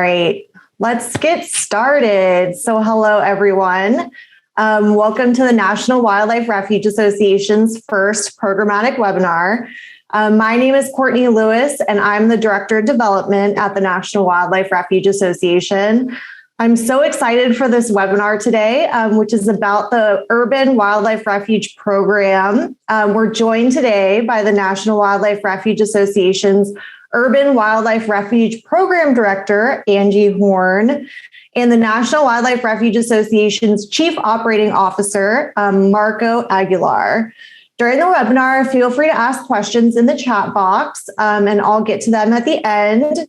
right, let's get started. So hello, everyone. Welcome to the National Wildlife Refuge Association's first programmatic webinar. My name is Courtney Lewis, and I'm the Director of Development at the National Wildlife Refuge Association. I'm so excited for this webinar today, which is about the Urban Wildlife Refuge Program. We're joined today by the National Wildlife Refuge Association's Urban Wildlife Refuge Program Director, Angie Horn, and the National Wildlife Refuge Association's Chief Operating Officer, Marco Aguilar. During the webinar, feel free to ask questions in the chat box, and I'll get to them at the end.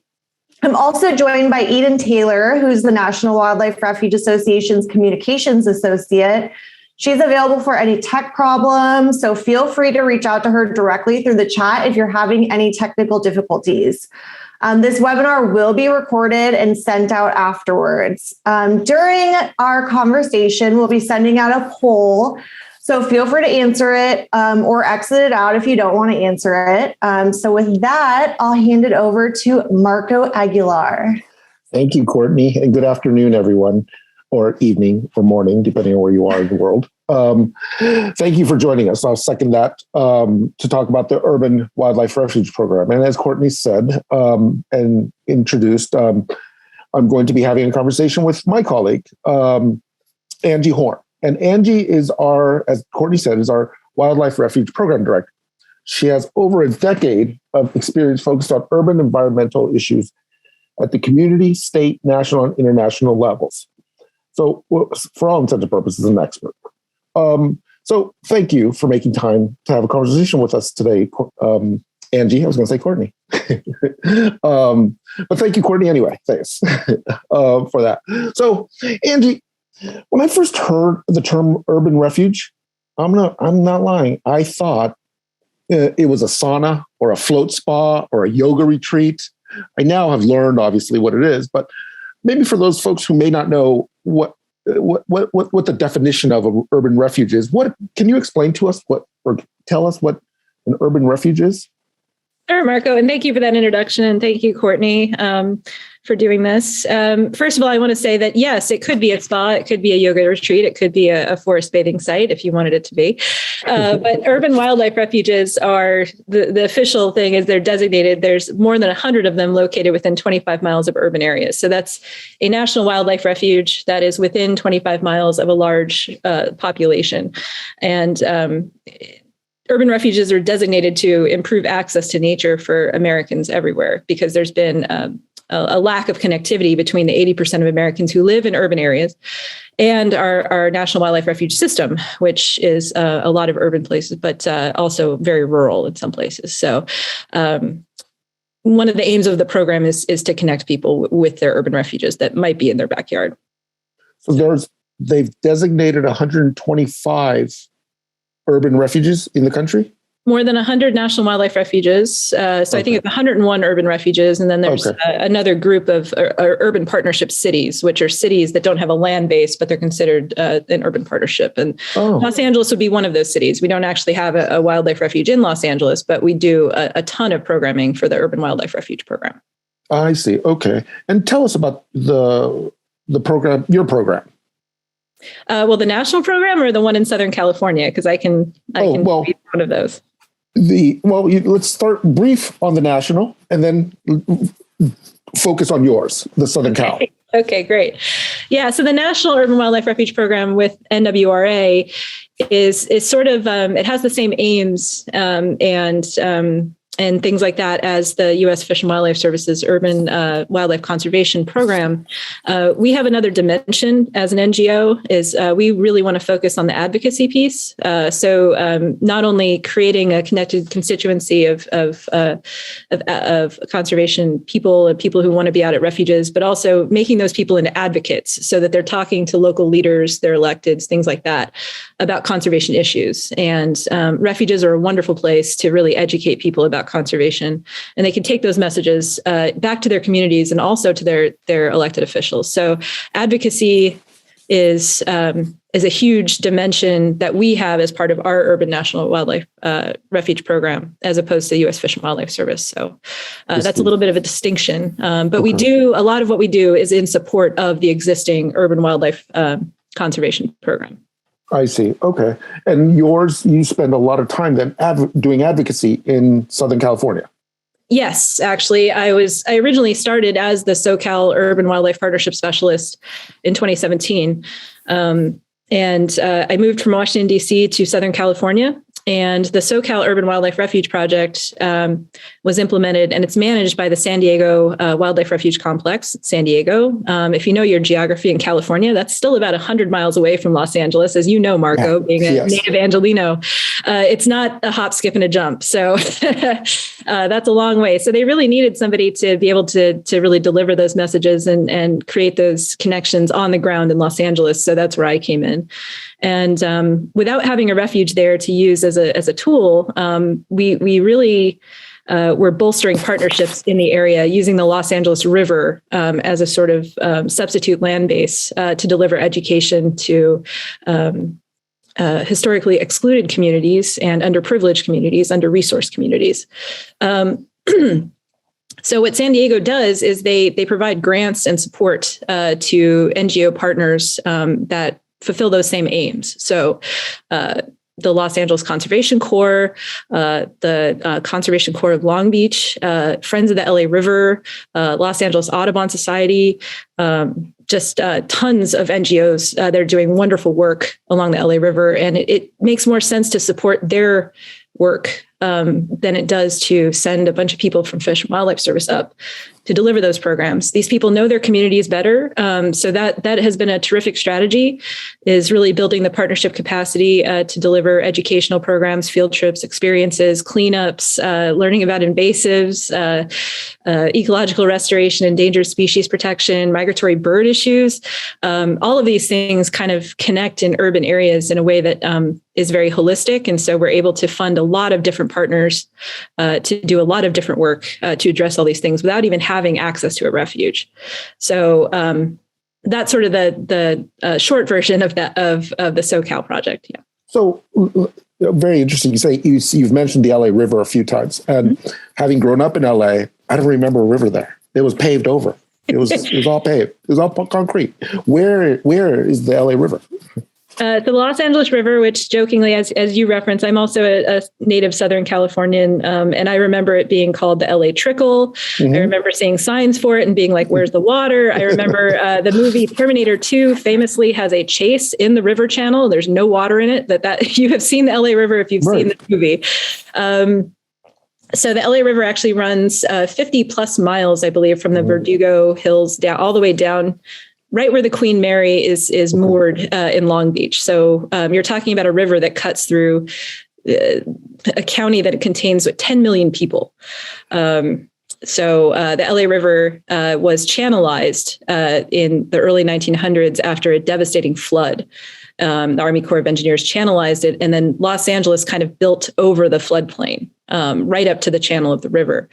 I'm also joined by Eden Taylor, who's the National Wildlife Refuge Association's Communications Associate. She's available for any tech problems, so feel free to reach out to her directly through the chat if you're having any technical difficulties. This webinar will be recorded and sent out afterwards. During our conversation, we'll be sending out a poll, so feel free to answer it or exit it out if you don't want to answer it. So with that, I'll hand it over to Marco Aguilar. Thank you, Courtney, and good afternoon, everyone, or evening or morning, depending on where you are in the world. Thank you for joining us. I'll second that to talk about the Urban Wildlife Refuge Program. And as Courtney said and introduced, I'm going to be having a conversation with my colleague, Angie Horn. And Angie is as Courtney said, is our Wildlife Refuge Program Director. She has over a decade of experience focused on urban environmental issues at the community, state, national, and international levels. So for all intents and purposes, an expert. So thank you for making time to have a conversation with us today, Angie. I was going to say Courtney. But thank you, Courtney, anyway. Thanks for that. So, Angie, when I first heard the term urban refuge, I'm not lying. I thought it was a sauna or a float spa or a yoga retreat. I now have learned, obviously, what it is, but maybe for those folks who may not know what the definition of an urban refuge is, can you explain to us or tell us what an urban refuge is? Sure, Marco, and thank you for that introduction, and thank you, Courtney, for doing this. First of all, I want to say that, yes, it could be a spa, it could be a yoga retreat, it could be a forest bathing site if you wanted it to be. But urban wildlife refuges are, the official thing is they're designated. There's more than 100 of them located within 25 miles of urban areas. So that's a national wildlife refuge that is within 25 miles of a large population. And urban refuges are designated to improve access to nature for Americans everywhere, because there's been a lack of connectivity between the 80% of Americans who live in urban areas and our National Wildlife Refuge System, which is a lot of urban places, but also very rural in some places. So one of the aims of the program is to connect people with their urban refuges that might be in their backyard. So they've designated 125 urban refuges in the country? More than 100 national wildlife refuges. So okay. I think it's 101 urban refuges. And then there's another group of urban partnership cities, which are cities that don't have a land base, but they're considered an urban partnership. And Los Angeles would be one of those cities. We don't actually have a wildlife refuge in Los Angeles, but we do a ton of programming for the Urban Wildlife Refuge Program. I see. Okay. And tell us about the program, your program. Well, the national program or the one in Southern California, because I can be one of those. Let's start brief on the national and then focus on yours, the Southern Cal. Okay, great. Yeah, so the National Urban Wildlife Refuge Program with NWRA is sort of, it has the same aims and things like that as the U.S. Fish and Wildlife Service's Urban Wildlife Conservation Program. We have another dimension as an NGO is we really want to focus on the advocacy piece. So not only creating a connected constituency of conservation people and people who want to be out at refuges, but also making those people into advocates so that they're talking to local leaders, their electeds, things like that, about conservation issues. And refuges are a wonderful place to really educate people about conservation, and they can take those messages back to their communities and also to their elected officials. So advocacy is a huge dimension that we have as part of our urban national wildlife refuge program, as opposed to the U.S. Fish and Wildlife Service. So that's a little bit of a distinction. But we do, a lot of what we do is in support of the existing urban wildlife conservation program. I see. Okay. And you spend a lot of time then doing advocacy in Southern California. Yes, actually, I originally started as the SoCal Urban Wildlife Partnership Specialist in 2017. And I moved from Washington, D.C. to Southern California. And the SoCal Urban Wildlife Refuge Project was implemented, and it's managed by the San Diego Wildlife Refuge Complex, San Diego. If you know your geography in California, that's still about 100 miles away from Los Angeles, as you know, Marco, being a native Angelino. It's not a hop, skip, and a jump. So that's a long way. So they really needed somebody to be able to really deliver those messages and create those connections on the ground in Los Angeles. So that's where I came in. And without having a refuge there to use as a tool, we really were bolstering partnerships in the area, using the Los Angeles River as a sort of substitute land base to deliver education to historically excluded communities and underprivileged communities, under-resourced communities. So what San Diego does is they provide grants and support to NGO partners that fulfill those same aims. So the Los Angeles Conservation Corps, the Conservation Corps of Long Beach, Friends of the LA River, Los Angeles Audubon Society, just tons of NGOs that are doing wonderful work along the LA River. And it makes more sense to support their work than it does to send a bunch of people from Fish and Wildlife Service up to deliver those programs. These people know their communities better. So that has been a terrific strategy, is really building the partnership capacity to deliver educational programs, field trips, experiences, cleanups, learning about invasives, ecological restoration, endangered species protection, migratory bird issues. All of these things kind of connect in urban areas in a way that is very holistic. And so we're able to fund a lot of different partners to do a lot of different work to address all these things without even having access to a refuge. So that's sort of the short version of that of the SoCal project. Yeah. So very interesting. You say you've mentioned the LA River a few times, and having grown up in LA, I don't remember a river there. It was paved over. It was all paved. It was all concrete. Where is the LA River? The Los Angeles River, which jokingly, as you referenced, I'm also a native Southern Californian, and I remember it being called the LA Trickle. Mm-hmm. I remember seeing signs for it and being like, where's the water? I remember the movie Terminator 2 famously has a chase in the river channel. There's no water in it. That you have seen the LA River if you've seen the movie. So the LA River actually runs 50 plus miles, I believe, from the Verdugo Hills down all the way down right where the Queen Mary is moored in Long Beach. So you're talking about a river that cuts through a county that contains 10 million people. So the LA River was channelized in the early 1900s after a devastating flood. The Army Corps of Engineers channelized it, and then Los Angeles kind of built over the floodplain right up to the channel of the river.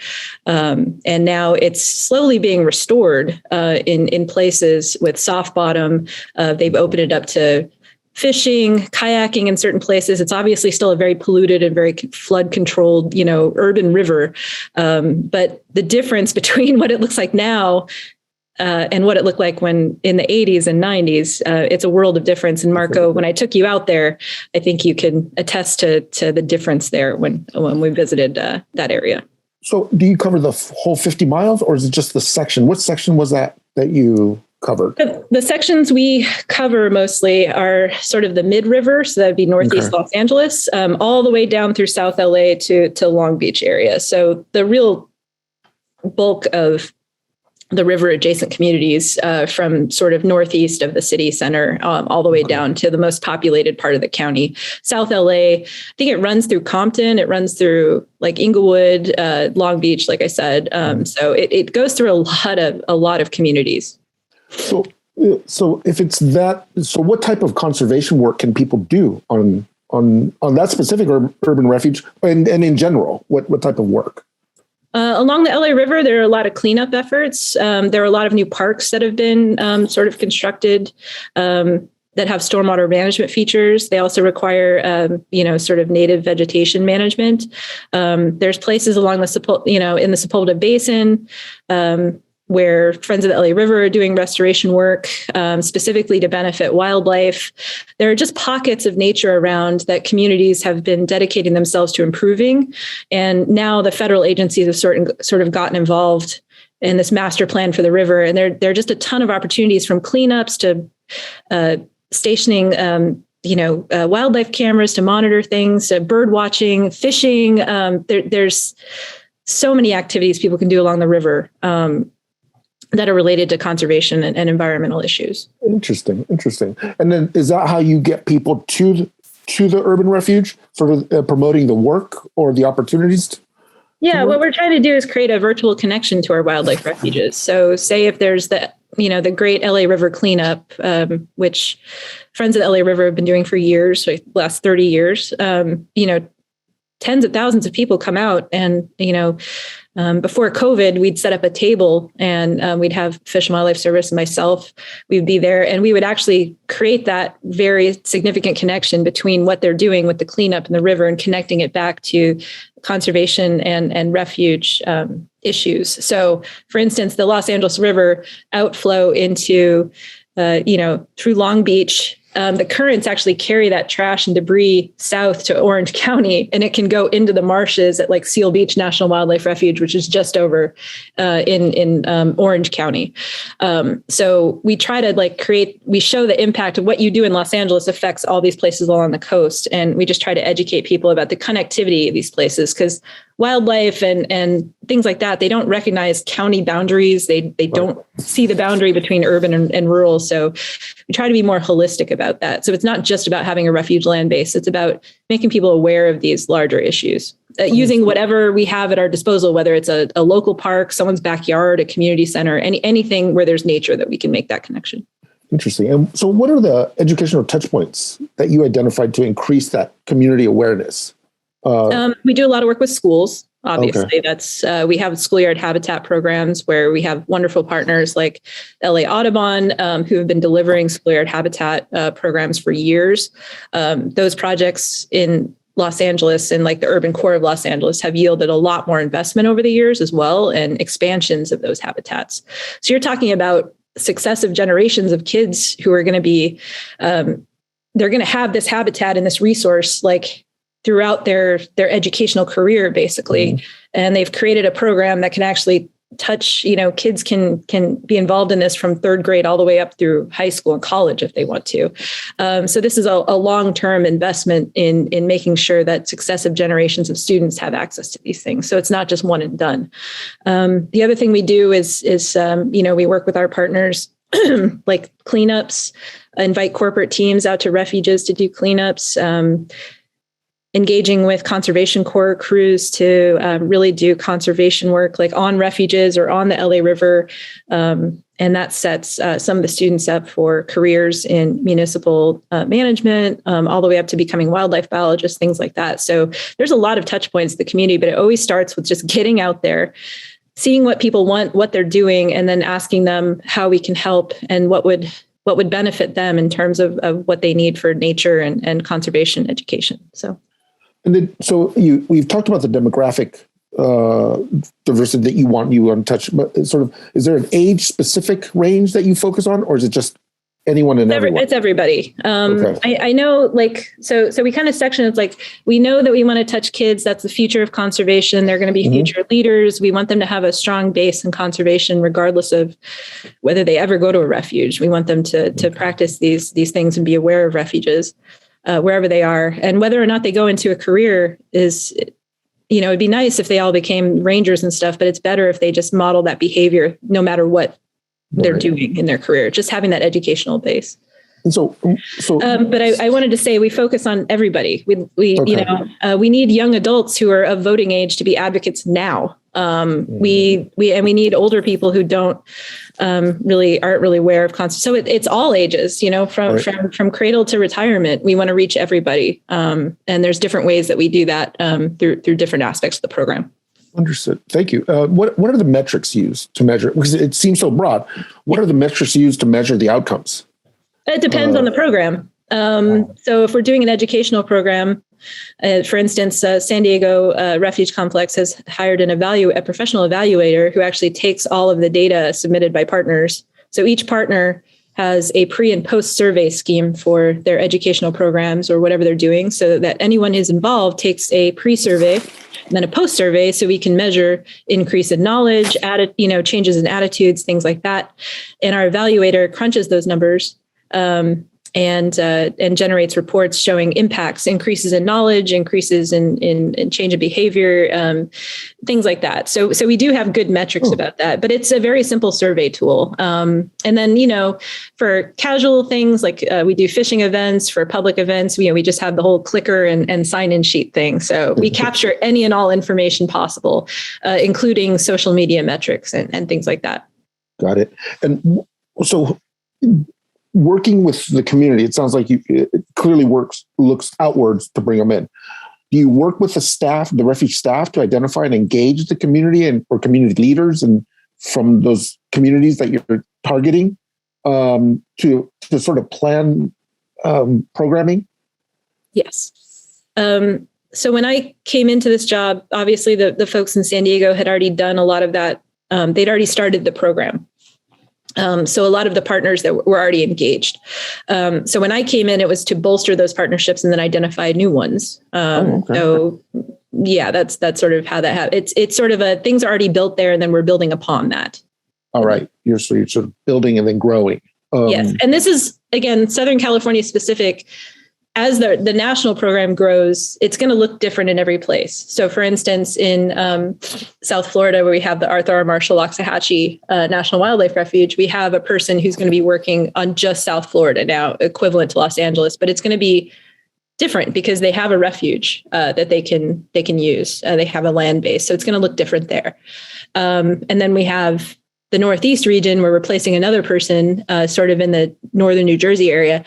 And now it's slowly being restored in places with soft bottom. They've opened it up to fishing, kayaking in certain places. It's obviously still a very polluted and very flood controlled, urban river. But the difference between what it looks like now and what it looked like when in the 80s and 90s, it's a world of difference. And Marco, when I took you out there, I think you can attest to the difference there when we visited that area. So do you cover the whole 50 miles, or is it just the section? What section was that you covered? The sections we cover mostly are sort of the mid-river, so that would be northeast Los Angeles, all the way down through South LA to Long Beach area. So the real bulk of the river adjacent communities from sort of northeast of the city center all the way down to the most populated part of the county. South LA, I think it runs through Compton. It runs through like Inglewood, Long Beach, like I said. So it goes through a lot of communities. So if it's that, so what type of conservation work can people do on that specific urban refuge and in general? What type of work? Along the LA River, there are a lot of cleanup efforts. There are a lot of new parks that have been sort of constructed that have stormwater management features. They also require, sort of native vegetation management. There's places along the, in the Sepulveda Basin where Friends of the LA River are doing restoration work specifically to benefit wildlife. There are just pockets of nature around that communities have been dedicating themselves to improving. And now the federal agencies have sort of gotten involved in this master plan for the river. And there are just a ton of opportunities, from cleanups to stationing wildlife cameras to monitor things, to bird watching, fishing. There's so many activities people can do along the river that are related to conservation and environmental issues. Interesting. And then is that how you get people to the urban refuge, sort of promoting the work or the opportunities? Yeah, what we're trying to do is create a virtual connection to our wildlife refuges. So say if there's the Great LA River Cleanup, which Friends of the LA River have been doing for years, like the last 30 years, tens of thousands of people come out and, before COVID, we'd set up a table and we'd have Fish and Wildlife Service and myself, we'd be there and we would actually create that very significant connection between what they're doing with the cleanup in the river and connecting it back to conservation and refuge issues. So for instance, the Los Angeles River outflow into, through Long Beach, the currents actually carry that trash and debris south to Orange County, and it can go into the marshes at like Seal Beach National Wildlife Refuge, which is just over in Orange County. So we try to we show the impact of what you do in Los Angeles affects all these places along the coast. And we just try to educate people about the connectivity of these places, because wildlife and things like that, they don't recognize county boundaries. They don't see the boundary between urban and rural. So we try to be more holistic about that. So it's not just about having a refuge land base. It's about making people aware of these larger issues, using whatever we have at our disposal, whether it's a local park, someone's backyard, a community center, anything where there's nature that we can make that connection. Interesting. And so what are the educational touch points that you identified to increase that community awareness? We do a lot of work with schools. Obviously, that's we have schoolyard habitat programs where we have wonderful partners like LA Audubon, who have been delivering schoolyard habitat programs for years. Those projects in Los Angeles and like the urban core of Los Angeles have yielded a lot more investment over the years as well, and expansions of those habitats. So you're talking about successive generations of kids who are going to be, they're going to have this habitat and this resource throughout their educational career, basically. Mm-hmm. And they've created a program that can actually touch, kids can be involved in this from third grade all the way up through high school and college if they want to. So this is a long-term investment in making sure that successive generations of students have access to these things. So it's not just one and done. The other thing we do is we work with our partners like cleanups, invite corporate teams out to refuges to do cleanups, engaging with Conservation Corps crews to really do conservation work like on refuges or on the LA River. And that sets some of the students up for careers in municipal management, all the way up to becoming wildlife biologists, things like that. So there's a lot of touch points in the community, but it always starts with just getting out there, seeing what people want, what they're doing, and then asking them how we can help and what would benefit them in terms of what they need for nature and conservation education. And then, we've talked about the demographic diversity that you want to touch, but is there an age specific range that you focus on, or is it just anyone and everyone? It's everybody. I know, so we kind of section it's we know that we want to touch kids. That's the future of conservation. They're going to be future leaders. We want them to have a strong base in conservation, regardless of whether they ever go to a refuge. We want them to practice these things and be aware of refuges. Wherever they are, and whether or not they go into a career it'd be nice if they all became rangers and stuff, but it's better if they just model that behavior no matter what they're doing in their career, just having that educational base. And but I wanted to say we focus on everybody. We need young adults who are of voting age to be advocates now. We need older people who aren't really aware of concept. So it's all ages, from cradle to retirement. We want to reach everybody. And there's different ways that we do that through different aspects of the program. Understood. Thank you. What are the metrics used to measure? Because it seems so broad. What are the metrics used to measure the outcomes? It depends on the program. So if we're doing an educational program, for instance, San Diego Refuge Complex has hired a professional evaluator who actually takes all of the data submitted by partners. So each partner has a pre and post survey scheme for their educational programs or whatever they're doing, so that anyone who's involved takes a pre-survey and then a post-survey, so we can measure increase in knowledge, changes in attitudes, things like that. And our evaluator crunches those numbers and generates reports showing impacts, increases in knowledge, increases in change of behavior, things like that. So we do have good metrics about that, but it's a very simple survey tool. And then, for casual things like we do fishing events, for public events, we just have the whole clicker and sign-in sheet thing. So we capture any and all information possible, including social media metrics and things like that. Got it. And so working with the community, it sounds like it clearly looks outwards to bring them in. Do you work with the refuge staff to identify and engage the community or community leaders and from those communities that you're targeting to sort of plan programming? Yes. So when I came into this job, obviously the folks in San Diego had already done a lot of that. They'd already started the program. So a lot of the partners that were already engaged. So when I came in, it was to bolster those partnerships and then identify new ones. Okay. So yeah, that's sort of how that happened. It's sort of things are already built there, and then we're building upon that. All right. You're sort of building and then growing. Yes. And this is, again, Southern California specific. As the national program grows, it's going to look different in every place. So, for instance, in South Florida, where we have the Arthur R. Marshall-Loxahatchee National Wildlife Refuge, we have a person who's going to be working on just South Florida now, equivalent to Los Angeles, but it's going to be different because they have a refuge that they can use. They have a land base, so it's going to look different there. And then we have the Northeast region, where we're placing another person, sort of in the northern New Jersey area.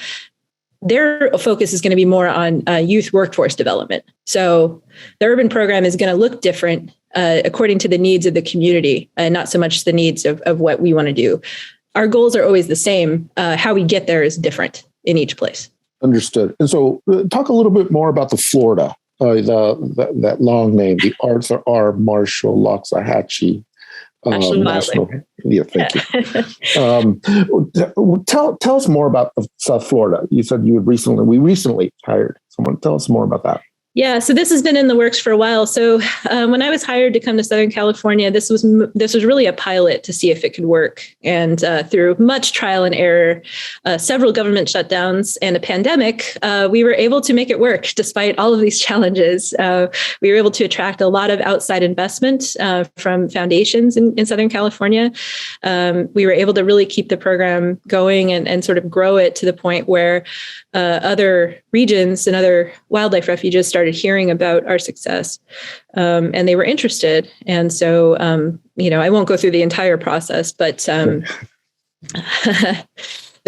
Their focus is going to be more on youth workforce development. So the urban program is going to look different according to the needs of the community and not so much the needs of what we want to do. Our goals are always the same. How we get there is different in each place. Understood. And so talk a little bit more about the Florida, that long name, the Arthur R. Marshall-Loxahatchee National. Yeah, thank you. Tell us more about South Florida. You said we recently hired someone. Tell us more about that. Yeah, so this has been in the works for a while. So when I was hired to come to Southern California, this was really a pilot to see if it could work. And through much trial and error, several government shutdowns and a pandemic, we were able to make it work despite all of these challenges. We were able to attract a lot of outside investment from foundations in Southern California. We were able to really keep the program going and sort of grow it to the point where other regions and other wildlife refuges started hearing about our success, and they were interested. And so, I won't go through the entire process, but the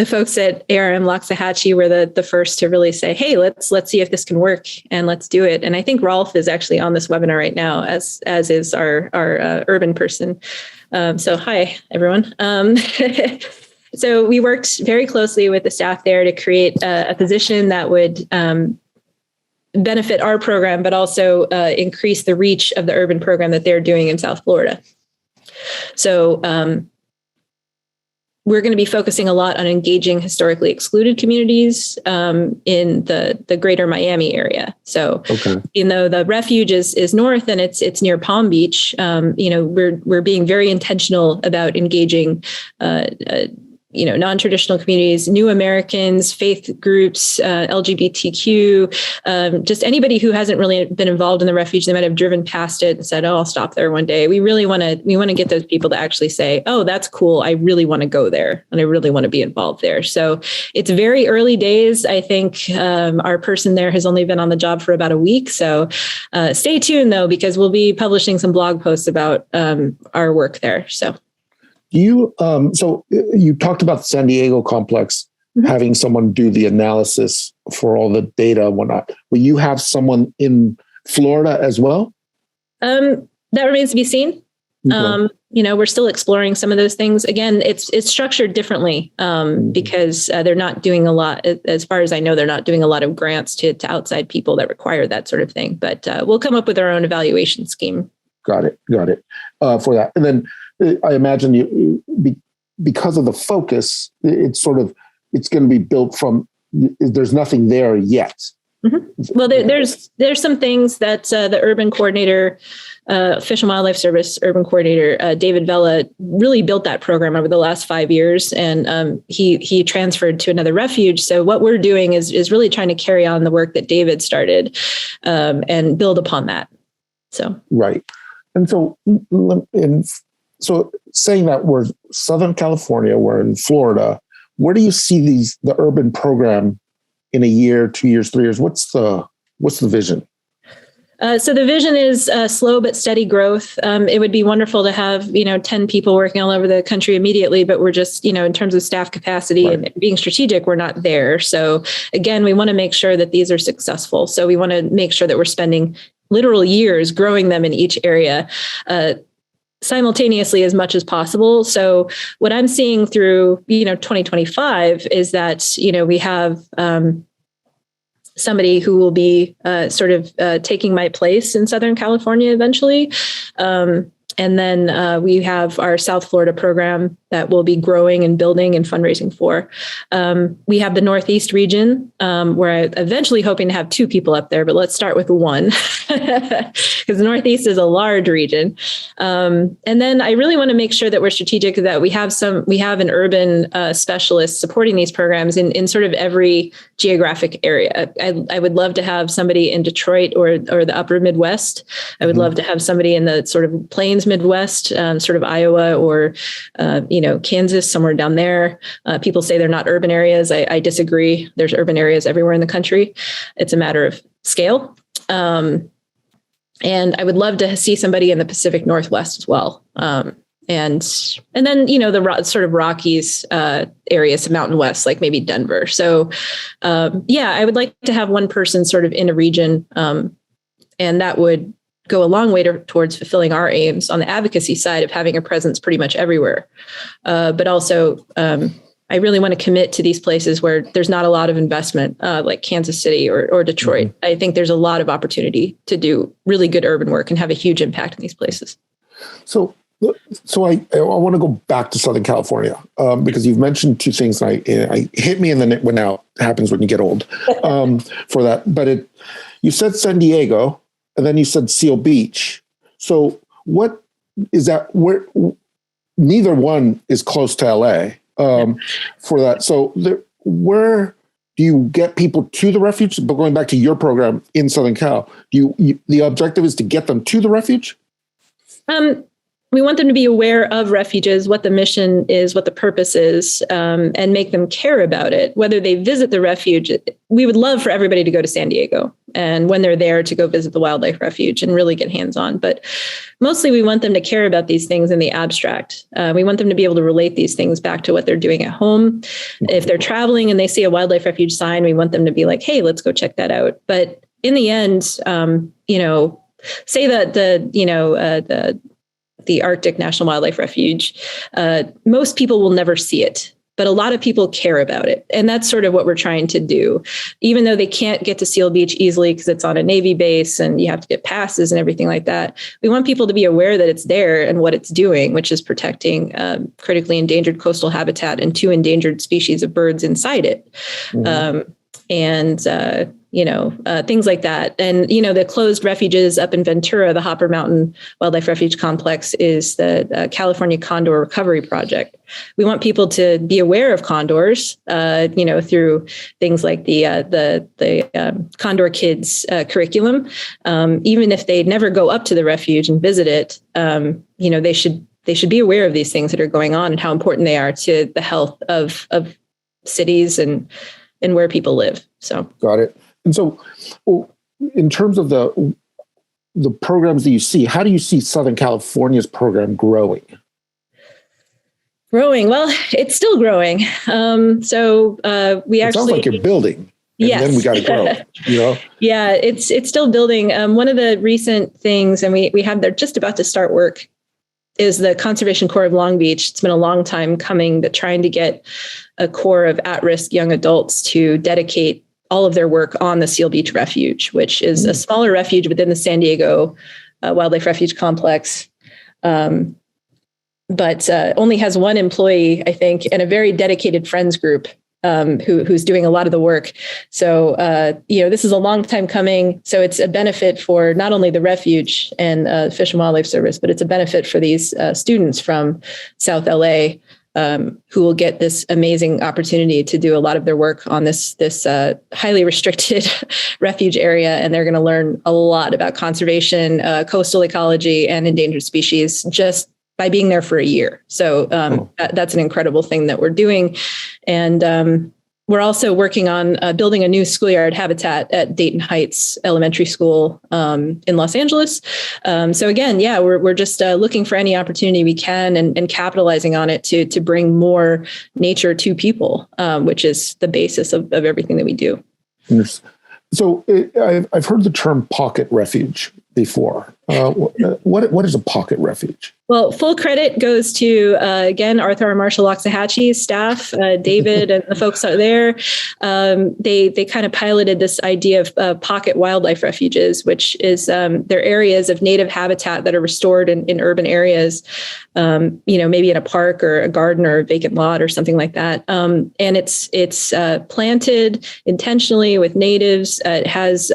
folks at ARM Loxahatchee were the first to really say, "Hey, let's see if this can work, and let's do it." And I think Rolf is actually on this webinar right now, as is our urban person. So hi, everyone. So we worked very closely with the staff there to create a position that would benefit our program, but also increase the reach of the urban program that they're doing in South Florida. So we're going to be focusing a lot on engaging historically excluded communities in the greater Miami area. So, even though the refuge is north and it's near Palm Beach, we're being very intentional about engaging non-traditional communities, new Americans, faith groups, LGBTQ, just anybody who hasn't really been involved in the refuge. They might have driven past it and said, "Oh, I'll stop there one day." We want to get those people to actually say, "Oh, that's cool. I really want to go there and I really want to be involved there." So it's very early days. I think our person there has only been on the job for about a week. So stay tuned though, because we'll be publishing some blog posts about our work there. So you talked about the San Diego complex having someone do the analysis for all the data and whatnot. Will you have someone in Florida as well? That remains to be seen. Okay. We're still exploring some of those things. Again, it's structured differently because they're not doing a lot. As far as I know, they're not doing a lot of grants to outside people that require that sort of thing. But we'll come up with our own evaluation scheme. Got it. For that. And then I imagine because of the focus, it's going to be built from, there's nothing there yet. Mm-hmm. Well, there's some things that the urban coordinator, Fish and Wildlife Service urban coordinator, David Vela, really built that program over the last 5 years. And he transferred to another refuge. So what we're doing is really trying to carry on the work that David started and build upon that. So right. And so saying that we're Southern California, we're in Florida, where do you see the urban program in a year, 2 years, 3 years? What's the vision? So the vision is slow but steady growth. It would be wonderful to have 10 people working all over the country immediately, but we're just in terms of staff capacity and being strategic, we're not there. So again, we want to make sure that these are successful. So we want to make sure that we're spending literal years growing them in each area simultaneously as much as possible. So what I'm seeing through 2025 is that we have somebody who will be taking my place in Southern California eventually. And then we have our South Florida program that we'll be growing and building and fundraising for. We have the Northeast region, where I'm eventually hoping to have 2 people up there, but let's start with 1 because the Northeast is a large region. And then I really want to make sure that we're strategic, that we have an urban specialist supporting these programs in sort of every geographic area. I would love to have somebody in Detroit or the upper Midwest. I would love to have somebody in the sort of Plains Midwest, sort of Iowa or, Kansas, somewhere down there. People say they're not urban areas. I disagree. There's urban areas everywhere in the country. It's a matter of scale. And I would love to see somebody in the Pacific Northwest as well. And then, the sort of Rockies areas, Mountain West, like maybe Denver. So, I would like to have one person sort of in a region, and that would go a long way towards fulfilling our aims on the advocacy side of having a presence pretty much everywhere. But also, I really want to commit to these places where there's not a lot of investment, like Kansas City or Detroit. Mm-hmm. I think there's a lot of opportunity to do really good urban work and have a huge impact in these places. So I want to go back to Southern California because you've mentioned 2 things. And I hit me in the neck when now happens when you get old for that. But you said San Diego. And then you said Seal Beach. So what is that? Where neither one is close to LA for that. So where do you get people to the refuge? But going back to your program in Southern Cal, the objective is to get them to the refuge? We want them to be aware of refuges, what the mission is, what the purpose is, and make them care about it. Whether they visit the refuge, we would love for everybody to go to San Diego. And when they're there, to go visit the wildlife refuge and really get hands-on. But mostly we want them to care about these things in the abstract. We want them to be able to relate these things back to what they're doing at home. If they're traveling and they see a wildlife refuge sign, we want them to be like, hey, let's go check that out. But in the end, say that the Arctic National Wildlife Refuge, most people will never see it, but a lot of people care about it. And that's sort of what we're trying to do. Even though they can't get to Seal Beach easily because it's on a Navy base and you have to get passes and everything like that, we want people to be aware that it's there and what it's doing, which is protecting critically endangered coastal habitat and 2 endangered species of birds inside it. Mm-hmm. Things like that. And, the closed refuges up in Ventura, the Hopper Mountain Wildlife Refuge Complex is the California Condor Recovery Project. We want people to be aware of condors, through things like the Condor Kids curriculum. Even if they never go up to the refuge and visit it, they should be aware of these things that are going on and how important they are to the health of cities and where people live. So got it. And so in terms of the programs that you see, how do you see Southern California's program growing? Well, it's still growing. We actually... It sounds like you're building. Yes. then we got to grow, Yeah, it's still building. One of the recent things, and we have, they're just about to start work, is the Conservation Corps of Long Beach. It's been a long time coming, but trying to get a core of at-risk young adults to dedicate all of their work on the Seal Beach Refuge, which is a smaller refuge within the San Diego Wildlife Refuge Complex. But only has one employee, I think, and a very dedicated friends group who's doing a lot of the work. So, this is a long time coming. So it's a benefit for not only the refuge and Fish and Wildlife Service, but it's a benefit for these students from South LA who will get this amazing opportunity to do a lot of their work on this highly restricted refuge area. And they're going to learn a lot about conservation, coastal ecology, and endangered species just by being there for a year. So that's an incredible thing that we're doing. And we're also working on building a new schoolyard habitat at Dayton Heights Elementary School in Los Angeles. So again, we're just looking for any opportunity we can and capitalizing on it to bring more nature to people, which is the basis of everything that we do. So I've heard the term pocket refuge before. What is a pocket refuge? Well, full credit goes to, again, Arthur R. Marshall Loxahatchey's staff, David and the folks out there. They kind of piloted this idea of pocket wildlife refuges, which is they're areas of native habitat that are restored in urban areas, maybe in a park or a garden or a vacant lot or something like that. And it's planted intentionally with natives. It has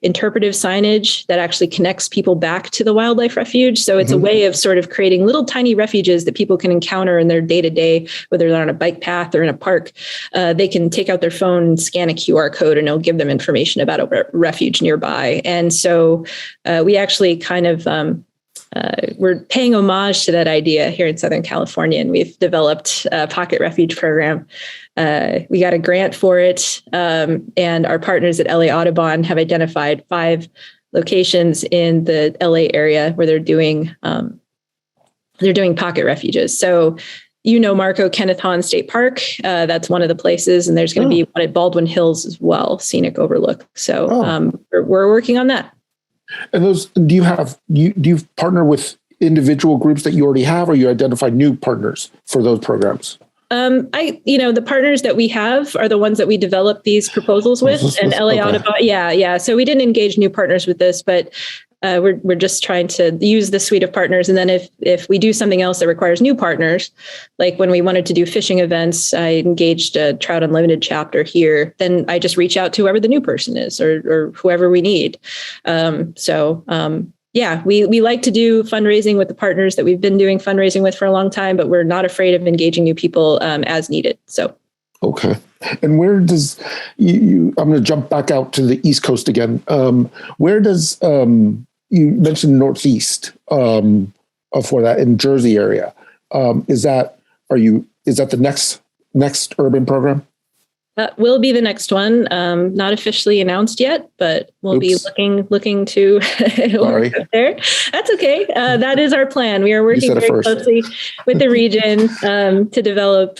interpretive signage that actually connects people back to the wildlife refuge. So it's a way of sort of creating little tiny refuges that people can encounter in their day-to-day, whether they're on a bike path or in a park. They can take out their phone and scan a QR code and it'll give them information about a refuge nearby. And so we actually kind of we're paying homage to that idea here in Southern California, and we've developed a pocket refuge program. We got a grant for it, and our partners at LA Audubon have identified 5 locations in the LA area where they're doing pocket refuges. So, Marco, Kenneth Hahn State Park, that's one of the places, and there's going to be one at Baldwin Hills as well, scenic overlook. So we're working on that. And those, do you partner with individual groups that you already have, or you identify new partners for those programs? The partners that we have are the ones that we develop these proposals with, and LA Audubon. Yeah. So we didn't engage new partners with this, but we're just trying to use the suite of partners. And then if we do something else that requires new partners, like when we wanted to do fishing events, I engaged a Trout Unlimited chapter here. Then I just reach out to whoever the new person is or whoever we need. We like to do fundraising with the partners that we've been doing fundraising with for a long time, but we're not afraid of engaging new people as needed. So. Okay. And where does I'm going to jump back out to the East Coast again. Where does you mentioned Northeast for that in Jersey area? Is that the next urban program? Will be the next one. Not officially announced yet, but we'll be looking to work there. That's okay. That is our plan. We are working very closely with the region to develop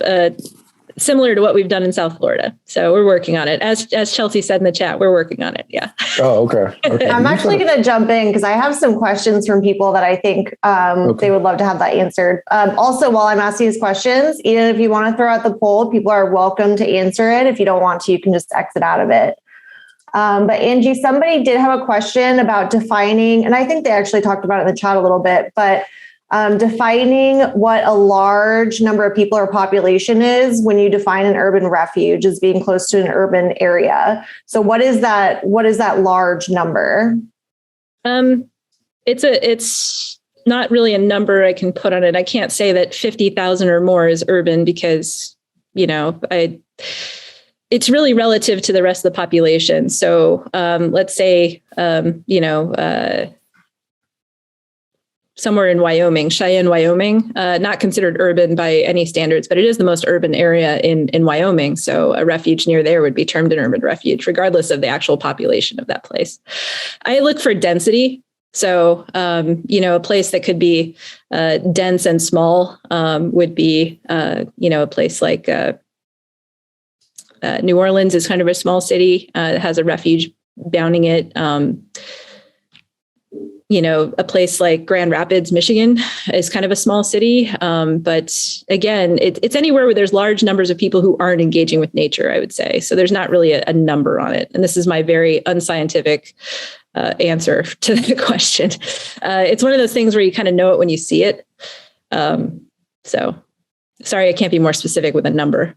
similar to what we've done in South Florida. So we're working on it. As Chelsea said in the chat, we're working on it. Yeah. Oh, okay. I'm actually going to jump in because I have some questions from people that I think they would love to have that answered. Also, while I'm asking these questions, even if you want to throw out the poll, people are welcome to answer it. If you don't want to, you can just exit out of it. But Angie, somebody did have a question about defining, and I think they actually talked about it in the chat a little bit, but defining what a large number of people or population is when you define an urban refuge as being close to an urban area. So what is that large number? It's not really a number I can put on it. I can't say that 50,000 or more is urban because, it's really relative to the rest of the population. So let's say, somewhere in Wyoming, Cheyenne, Wyoming, not considered urban by any standards, but it is the most urban area in Wyoming. So a refuge near there would be termed an urban refuge, regardless of the actual population of that place. I look for density. So, a place that could be dense and small would be, a place like New Orleans is kind of a small city. It has a refuge bounding it. A place like Grand Rapids, Michigan is kind of a small city. But again, it's anywhere where there's large numbers of people who aren't engaging with nature, I would say. So there's not really a number on it. And this is my very unscientific answer to the question. It's one of those things where you kind of know it when you see it. So sorry, I can't be more specific with a number.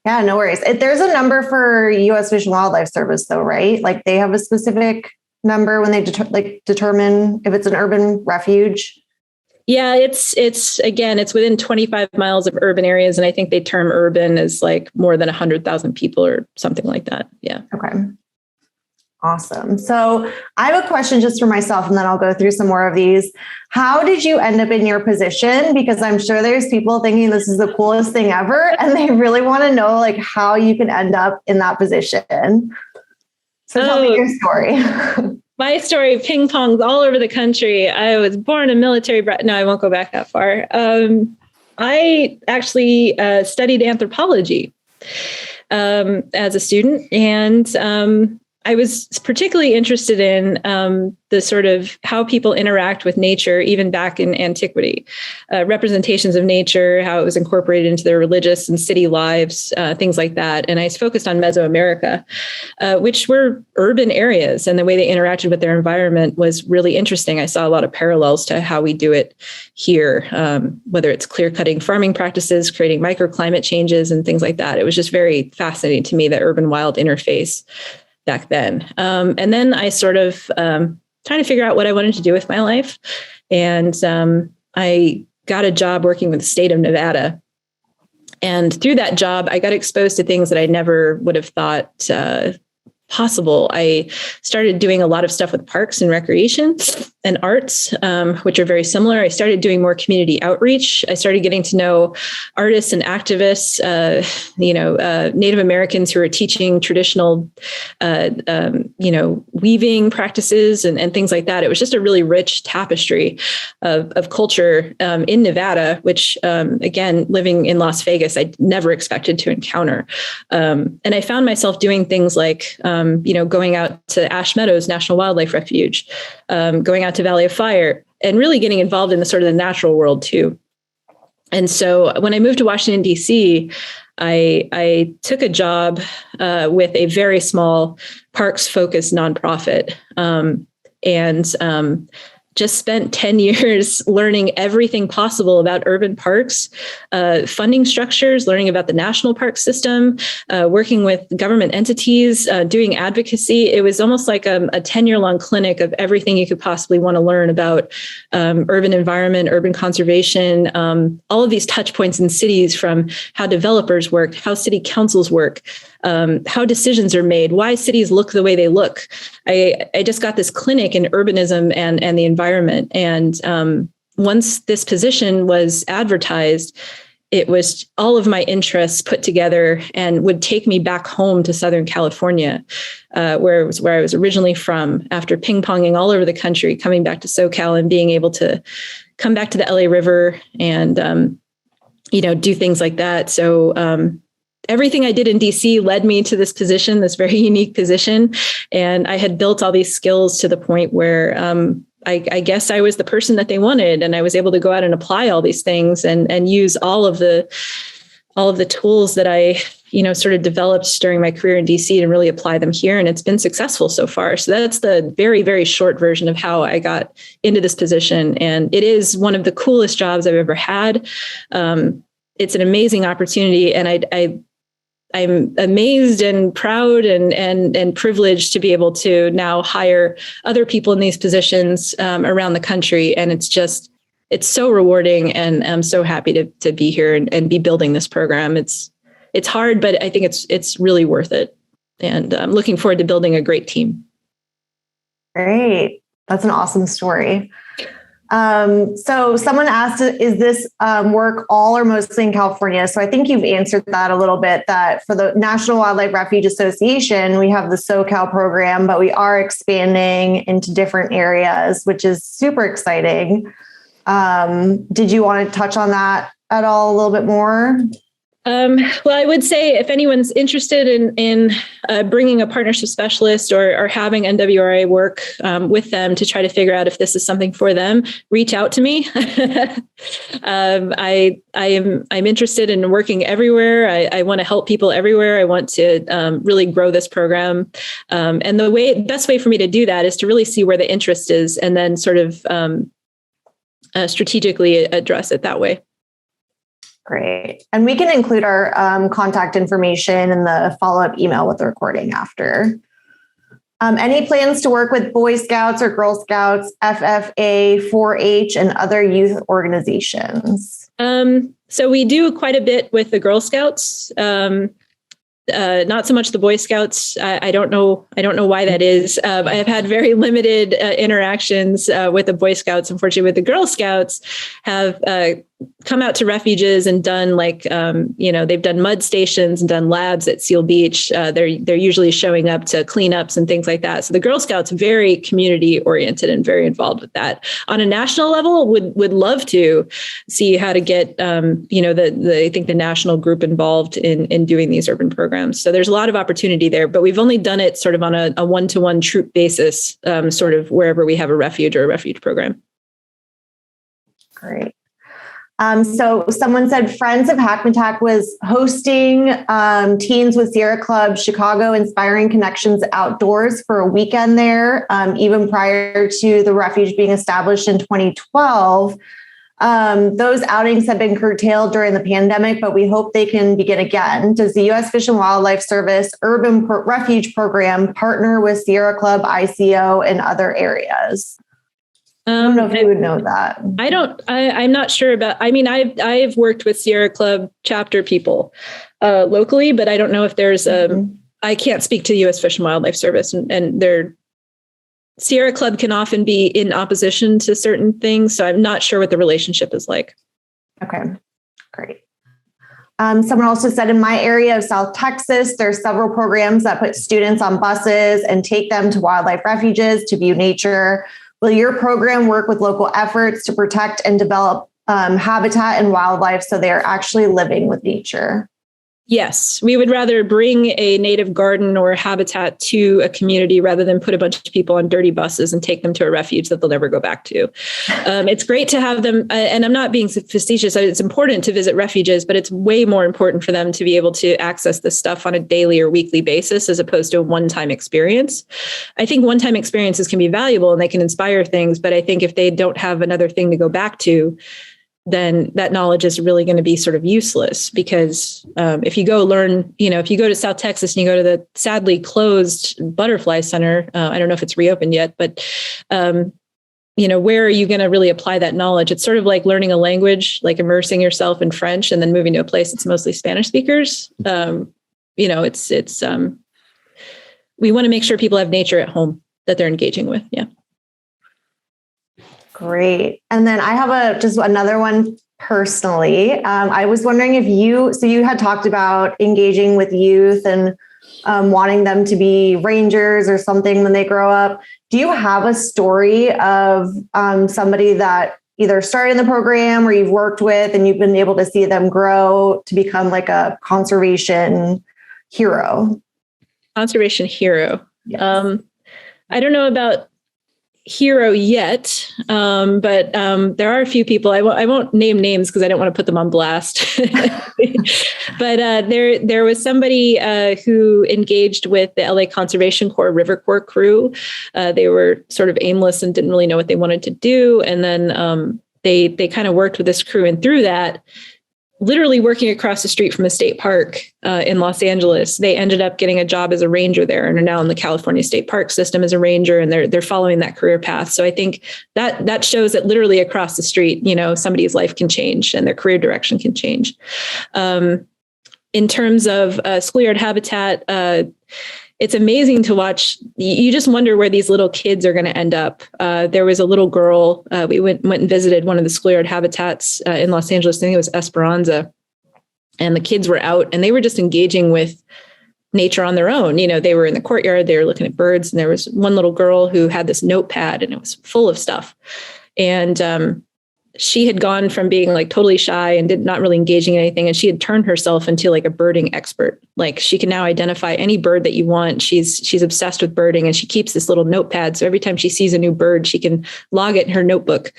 Yeah, no worries. There's a number for U.S. Fish and Wildlife Service, though, right? Like they have a specific number when they determine if it's an urban refuge. Yeah, it's within 25 miles of urban areas, and I think they term urban as like more than 100,000 people or something like that. Yeah. Okay. Awesome. So I have a question just for myself, and then I'll go through some more of these. How did you end up in your position? Because I'm sure there's people thinking this is the coolest thing ever, and they really want to know like how you can end up in that position. So tell me your story. My story ping pongs all over the country. I was born a military brat. No, I won't go back that far. I actually studied anthropology as a student, and I was particularly interested in the sort of how people interact with nature, even back in antiquity, representations of nature, how it was incorporated into their religious and city lives, things like that. And I focused on Mesoamerica, which were urban areas, and the way they interacted with their environment was really interesting. I saw a lot of parallels to how we do it here, whether it's clear-cutting farming practices, creating microclimate changes, and things like that. It was just very fascinating to me, the urban-wild interface back then. And then I sort of trying to figure out what I wanted to do with my life. And I got a job working with the state of Nevada. And through that job, I got exposed to things that I never would have thought possible. I started doing a lot of stuff with parks and recreation and arts, which are very similar. I started doing more community outreach. I started getting to know artists and activists, Native Americans who are teaching traditional, weaving practices and things like that. It was just a really rich tapestry of culture in Nevada, which, again, living in Las Vegas, I never expected to encounter. And I found myself doing things like, going out to Ash Meadows National Wildlife Refuge, going out to Valley of Fire, and really getting involved in the sort of the natural world too. And so when I moved to Washington, D.C., I took a job with a very small parks-focused nonprofit, and just spent 10 years learning everything possible about urban parks, funding structures, learning about the national park system, working with government entities, doing advocacy. It was almost like a 10-year-long clinic of everything you could possibly want to learn about urban environment, urban conservation, all of these touch points in cities, from how developers work, how city councils work, how decisions are made, why cities look the way they look. I just got this clinic in urbanism and the environment. And once this position was advertised, it was all of my interests put together and would take me back home to Southern California, where I was originally from, after ping-ponging all over the country, coming back to SoCal and being able to come back to the LA River and, do things like that. So, everything I did in DC led me to this position, this very unique position. And I had built all these skills to the point where I guess I was the person that they wanted. And I was able to go out and apply all these things and use all of the tools that I, sort of developed during my career in DC and really apply them here. And it's been successful so far. So that's the very, very short version of how I got into this position. And it is one of the coolest jobs I've ever had. It's an amazing opportunity. And I'm amazed and proud and privileged to be able to now hire other people in these positions around the country. And it's so rewarding, and I'm so happy to be here and be building this program. It's hard, but I think it's really worth it. And I'm looking forward to building a great team. Great. That's an awesome story. So someone asked, is this work all or mostly in California? So I think you've answered that a little bit, that for the National Wildlife Refuge Association, we have the SoCal program, but we are expanding into different areas, which is super exciting. Did you want to touch on that at all a little bit more? Well, I would say if anyone's interested in bringing a partnership specialist or having NWRA work with them to try to figure out if this is something for them, reach out to me. I'm interested in working everywhere. I want to help people everywhere. I want to really grow this program. And the best way for me to do that is to really see where the interest is and then sort of strategically address it that way. Great. And we can include our contact information in the follow-up email with the recording after. Any plans to work with Boy Scouts or Girl Scouts, FFA, 4-H, and other youth organizations? So we do quite a bit with the Girl Scouts. Not so much the Boy Scouts. I don't know why that is. I have had very limited interactions with the Boy Scouts. Unfortunately, with the Girl Scouts, have come out to Refuges and done they've done mud stations and done labs at Seal Beach. They're usually showing up to cleanups and things like that. So the Girl Scouts very community oriented and very involved with that. On a national level, would love to see how to get I think the national group involved in doing these urban programs. So there's a lot of opportunity there, but we've only done it sort of on a one-to-one troop basis, sort of wherever we have a refuge or a refuge program. Great. So someone said Friends of Hackmatack was hosting Teens with Sierra Club Chicago Inspiring Connections Outdoors for a weekend there, even prior to the refuge being established in 2012. Those outings have been curtailed during the pandemic, but we hope they can begin again. Does the U.S. Fish and Wildlife Service Urban Refuge Program partner with Sierra Club, ICO, and other areas? I don't know if you would know that. I'm not sure about, I've worked with Sierra Club chapter people locally, but I don't know if there's I can't speak to the U.S. Fish and Wildlife Service and their Sierra Club can often be in opposition to certain things. So I'm not sure what the relationship is like. Okay, great. Someone also said in my area of South Texas, there's several programs that put students on buses and take them to wildlife refuges to view nature. Will your program work with local efforts to protect and develop habitat and wildlife so they are actually living with nature? Yes, we would rather bring a native garden or habitat to a community rather than put a bunch of people on dirty buses and take them to a refuge that they'll never go back to. It's great to have them, and I'm not being facetious, it's important to visit refuges, but it's way more important for them to be able to access this stuff on a daily or weekly basis as opposed to a one-time experience. I think one-time experiences can be valuable and they can inspire things, but I think if they don't have another thing to go back to, then that knowledge is really going to be sort of useless because if you go to South Texas and you go to the sadly closed Butterfly Center, I don't know if it's reopened yet, but where are you going to really apply that knowledge? It's sort of like learning a language, like immersing yourself in French and then moving to a place that's mostly Spanish speakers. We want to make sure people have nature at home that they're engaging with. Yeah. Great. And then I have just another one personally. I was wondering if you had talked about engaging with youth and wanting them to be rangers or something when they grow up. Do you have a story of somebody that either started in the program or you've worked with and you've been able to see them grow to become like a conservation hero? Conservation hero. Yes. I don't know about hero yet, but there are a few people. I won't name names because I don't want to put them on blast. But there was somebody who engaged with the LA Conservation Corps River Corps crew. They were sort of aimless and didn't really know what they wanted to do, and then they kind of worked with this crew, and through that, literally working across the street from a state park in Los Angeles, they ended up getting a job as a ranger there and are now in the California State Park System as a ranger, and they're following that career path. So I think that shows that literally across the street, somebody's life can change and their career direction can change. In terms of schoolyard habitat, it's amazing to watch. You just wonder where these little kids are going to end up. There was a little girl. We went and visited one of the schoolyard habitats in Los Angeles. I think it was Esperanza. And the kids were out and they were just engaging with nature on their own. They were in the courtyard. They were looking at birds. And there was one little girl who had this notepad and it was full of stuff. And she had gone from being like totally shy and not really engaging in anything. And she had turned herself into like a birding expert. Like she can now identify any bird that you want. She's obsessed with birding, and she keeps this little notepad. So every time she sees a new bird, she can log it in her notebook.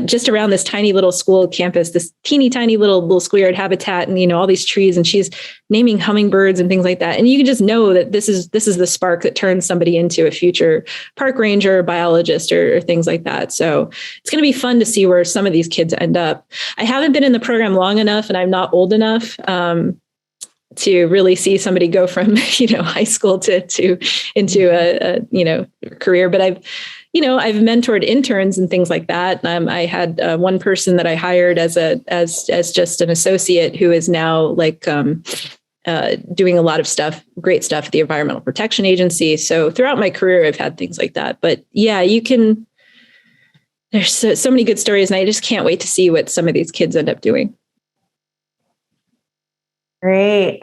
Just around this tiny little school campus, this teeny tiny little schoolyard habitat, and all these trees, and she's naming hummingbirds and things like that. And you can just know that this is the spark that turns somebody into a future park ranger, biologist, or things like that. So it's going to be fun to see where some of these kids end up. I haven't been in the program long enough, and I'm not old enough to really see somebody go from high school to into a career. But I've mentored interns and things like that. I had one person that I hired as just an associate who is now like doing a lot of great stuff at the Environmental Protection Agency. So throughout my career, I've had things like that. But yeah, there's so many good stories, and I just can't wait to see what some of these kids end up doing. Great.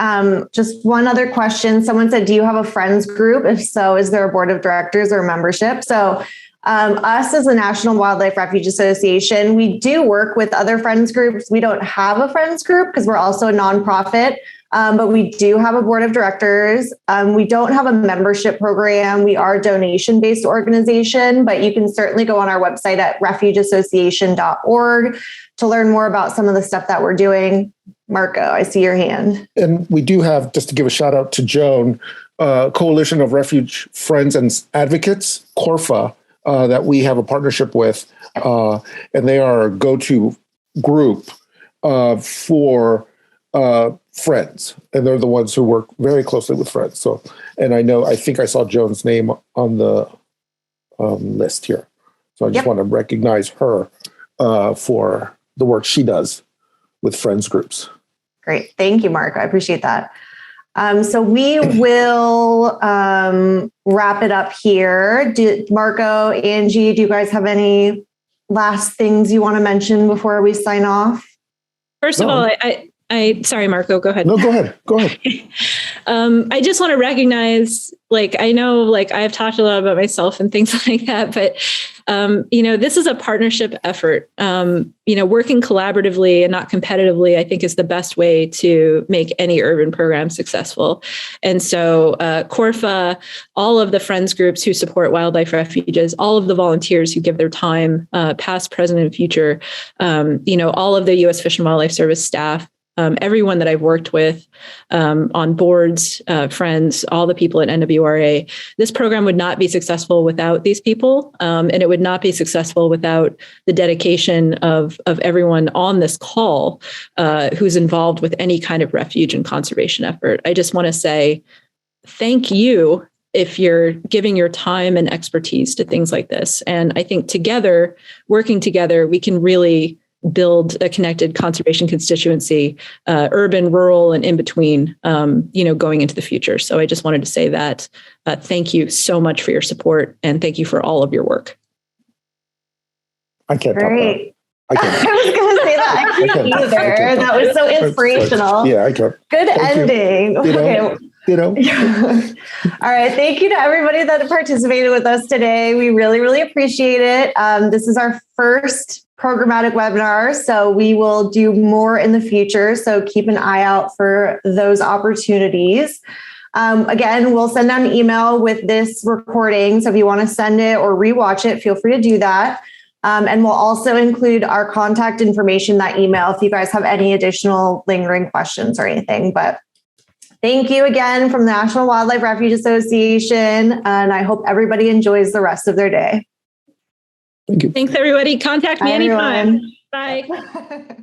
Just one other question. Someone said, do you have a friends group? If so, is there a board of directors or membership? So us as the National Wildlife Refuge Association, we do work with other friends groups. We don't have a friends group because we're also a nonprofit, but we do have a board of directors. We don't have a membership program. We are a donation-based organization, but you can certainly go on our website at refugeassociation.org to learn more about some of the stuff that we're doing. Marco, I see your hand. And we do have, just to give a shout out to Joan, Coalition of Refuge Friends and Advocates, CORFA, that we have a partnership with. And they are a go-to group for friends. And they're the ones who work very closely with friends. So, and I think I saw Joan's name on the list here. So I just want to recognize her for the work she does with friends groups. Great. Thank you, Mark. I appreciate that. So we will wrap it up here. Marco, Angie, do you guys have any last things you want to mention before we sign off? First of all, sorry, Marco, go ahead. No, go ahead. I just want to recognize, I know, I've talked a lot about myself and things like that, but, this is a partnership effort. Working collaboratively and not competitively, I think, is the best way to make any urban program successful. And so CORFA, all of the friends groups who support wildlife refuges, all of the volunteers who give their time, past, present, and future, all of the U.S. Fish and Wildlife Service staff, everyone that I've worked with on boards, friends, all the people at NWRA, this program would not be successful without these people. And it would not be successful without the dedication of everyone on this call who's involved with any kind of refuge and conservation effort. I just want to say thank you if you're giving your time and expertise to things like this. And I think together, working together, we can really build a connected conservation constituency, urban, rural, and in between, going into the future. So I just wanted to say that thank you so much for your support, and thank you for all of your work. I can't talk about it. I was going to say that. I can't either. That was so inspirational. Yeah, I can't. Good ending. Okay. All right. Thank you to everybody that participated with us today. We really, really appreciate it. This is our first programmatic webinar, so we will do more in the future. So keep an eye out for those opportunities. Again, we'll send out an email with this recording. So if you want to send it or rewatch it, feel free to do that. And we'll also include our contact information in that email if you guys have any additional lingering questions or anything. But thank you again from the National Wildlife Refuge Association, and I hope everybody enjoys the rest of their day. Thank you. Thanks, everybody. Contact me anytime. Bye.